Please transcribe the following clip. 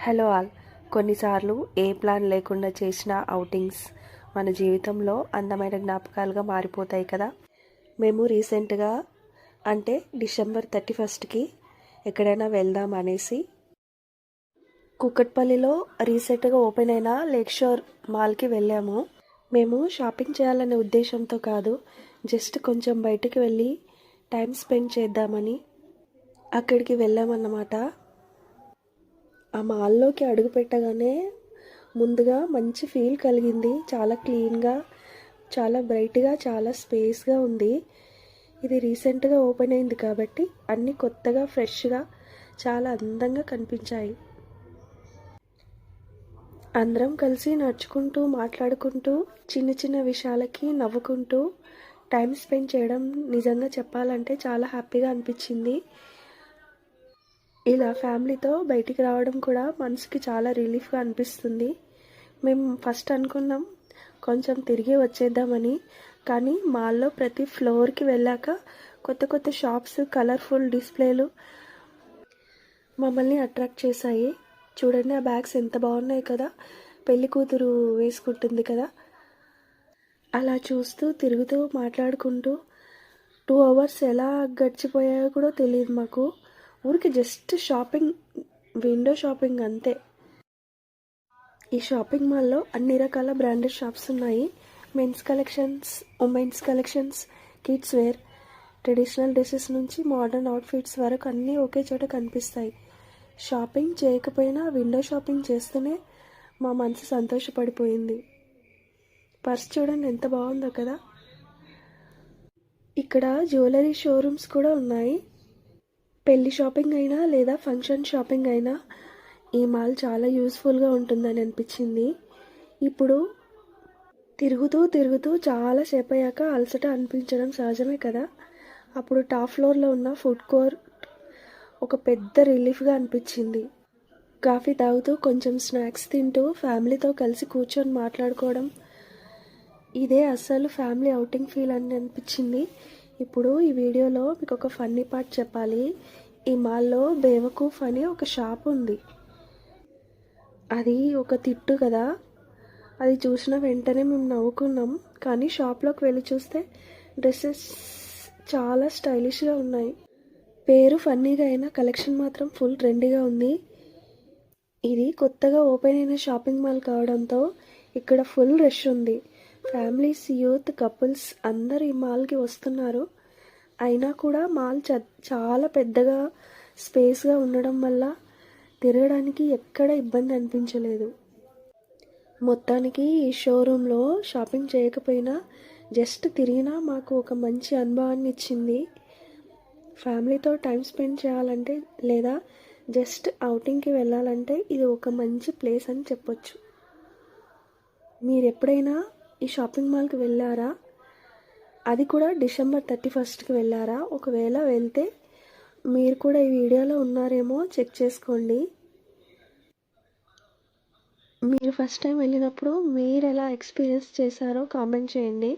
Hello all. కొన్నిసార్లు ఏ plan లేకుండా చేసిన ఔటింగ్స్ మన జీవితంలో అందమైన జ్ఞాపకాలుగా మారిపోతాయి కదా. మేము రీసెంట్గా అంటే డిసెంబర్ 31కి ఎక్కడైనా వెళ్దాం అనేసి కూకట్పల్లిలో రీసెంట్గా ఓపెన్ అయిన లేక్ షోర్ మాల్కి వెళ్ళాము. మేము షాపింగ్ చేయాలనే ఉద్దేశంతో కాదు, జస్ట్ కొంచెం బయటికి వెళ్ళి టైం స్పెండ్ చేద్దామని అక్కడికి వెళ్ళామన్నమాట. ఆ మాల్లోకి అడుగు పెట్టగానే ముందుగా మంచి ఫీల్ కలిగింది. చాలా క్లీన్గా, చాలా బ్రైట్గా, చాలా స్పేస్గా ఉంది. ఇది రీసెంట్గా ఓపెన్ అయింది కాబట్టి అన్నీ కొత్తగా, ఫ్రెష్గా, చాలా అందంగా కనిపించాయి. అందరం కలిసి నడుచుకుంటూ, మాట్లాడుకుంటూ, చిన్న చిన్న విషయాలకి నవ్వుకుంటూ టైం స్పెండ్ చేయడం నిజంగా చెప్పాలంటే చాలా హ్యాపీగా అనిపించింది. ఇలా ఫ్యామిలీతో బయటికి రావడం కూడా మనసుకి చాలా రిలీఫ్గా అనిపిస్తుంది. మేము ఫస్ట్ అనుకున్నాం కొంచెం తిరిగి వచ్చేద్దామని, కానీ మాల్లో ప్రతి ఫ్లోర్కి వెళ్ళాక కొత్త కొత్త షాప్స్, కలర్ఫుల్ డిస్ప్లేలు మమ్మల్ని అట్రాక్ట్ చేశాయి. చూడండి, ఆ బ్యాగ్స్ ఎంత బాగున్నాయి కదా, పెళ్లి కూతురు వేసుకుంటుంది కదా. అలా చూస్తూ, తిరుగుతూ, మాట్లాడుకుంటూ 2 hours ఎలా గడిచిపోయాయో కూడా తెలియదు మాకు. ఊరికి జస్ట్ షాపింగ్, విండో షాపింగ్ అంతే. ఈ షాపింగ్ మాల్లో అన్ని రకాల బ్రాండెడ్ షాప్స్ ఉన్నాయి. Men's collections, women's collections, kids wear, traditional dresses నుంచి మోడర్న్ అవుట్ఫిట్స్ వరకు అన్నీ ఒకే చోట కనిపిస్తాయి. షాపింగ్ చేయకపోయినా విండో షాపింగ్ చేస్తూనే మా మనసు సంతోషపడిపోయింది. పర్స్ చూడండి ఎంత బాగుందో కదా. ఇక్కడ జ్యువెలరీ షోరూమ్స్ కూడా ఉన్నాయి. పెళ్లి షాపింగ్ అయినా లేదా ఫంక్షన్ షాపింగ్ అయినా ఈ మాల్ చాలా యూస్ఫుల్గా ఉంటుందని అనిపించింది. ఇప్పుడు తిరుగుతూ తిరుగుతూ చాలాసేపు అయ్యాక అలసట అనిపించడం సహజమే కదా. అప్పుడు టాప్ ఫ్లోర్లో ఉన్న ఫుడ్ కోర్ట్ ఒక పెద్ద రిలీఫ్గా అనిపించింది. కాఫీ తాగుతూ, కొంచెం స్నాక్స్ తింటూ ఫ్యామిలీతో కలిసి కూర్చొని మాట్లాడుకోవడం, ఇదే అస్సలు ఫ్యామిలీ అవుటింగ్ ఫీల్ అని అనిపించింది. ఇప్పుడు ఈ వీడియోలో మీకు ఒక ఫన్నీ పార్ట్ చెప్పాలి. ఈ మాల్లో బేవకూఫ్ అని ఒక షాప్ ఉంది. అది ఒక తిట్టు కదా. అది చూసిన వెంటనే మేము నవ్వుకున్నాం. కానీ షాప్లోకి వెళ్ళి చూస్తే డ్రెస్సెస్ చాలా స్టైలిష్గా ఉన్నాయి. పేరు ఫన్నీగా అయినా కలెక్షన్ మాత్రం ఫుల్ ట్రెండీగా ఉంది. ఇది కొత్తగా ఓపెన్ అయిన షాపింగ్ మాల్ కావడంతో ఇక్కడ ఫుల్ రష్ ఉంది. ఫ్యామిలీస్, యూత్, కపుల్స్ అందరు ఈ మాల్కి వస్తున్నారు. అయినా కూడా మాల్ చాలా పెద్దగా, స్పేస్గా ఉండడం వల్ల తిరగడానికి ఎక్కడ ఇబ్బంది అనిపించలేదు. మొత్తానికి ఈ షోరూంలో షాపింగ్ చేయకపోయినా జస్ట్ తిరిగినా మాకు ఒక మంచి అనుభవాన్ని ఇచ్చింది. ఫ్యామిలీతో టైం స్పెండ్ చేయాలంటే లేదా జస్ట్ అవుటింగ్కి వెళ్ళాలంటే ఇది ఒక మంచి ప్లేస్ అని చెప్పొచ్చు. మీరు ఎప్పుడైనా ఈ షాపింగ్ మాల్కి వెళ్ళారా? అది కూడా డిసెంబర్ 31కి వెళ్ళారా? ఒకవేళ వెళ్తే మీరు కూడా ఈ వీడియోలో ఉన్నారేమో చెక్ చేసుకోండి. మీరు ఫస్ట్ టైం వెళ్ళినప్పుడు మీరు ఎలా ఎక్స్పీరియన్స్ చేశారో కామెంట్ చేయండి.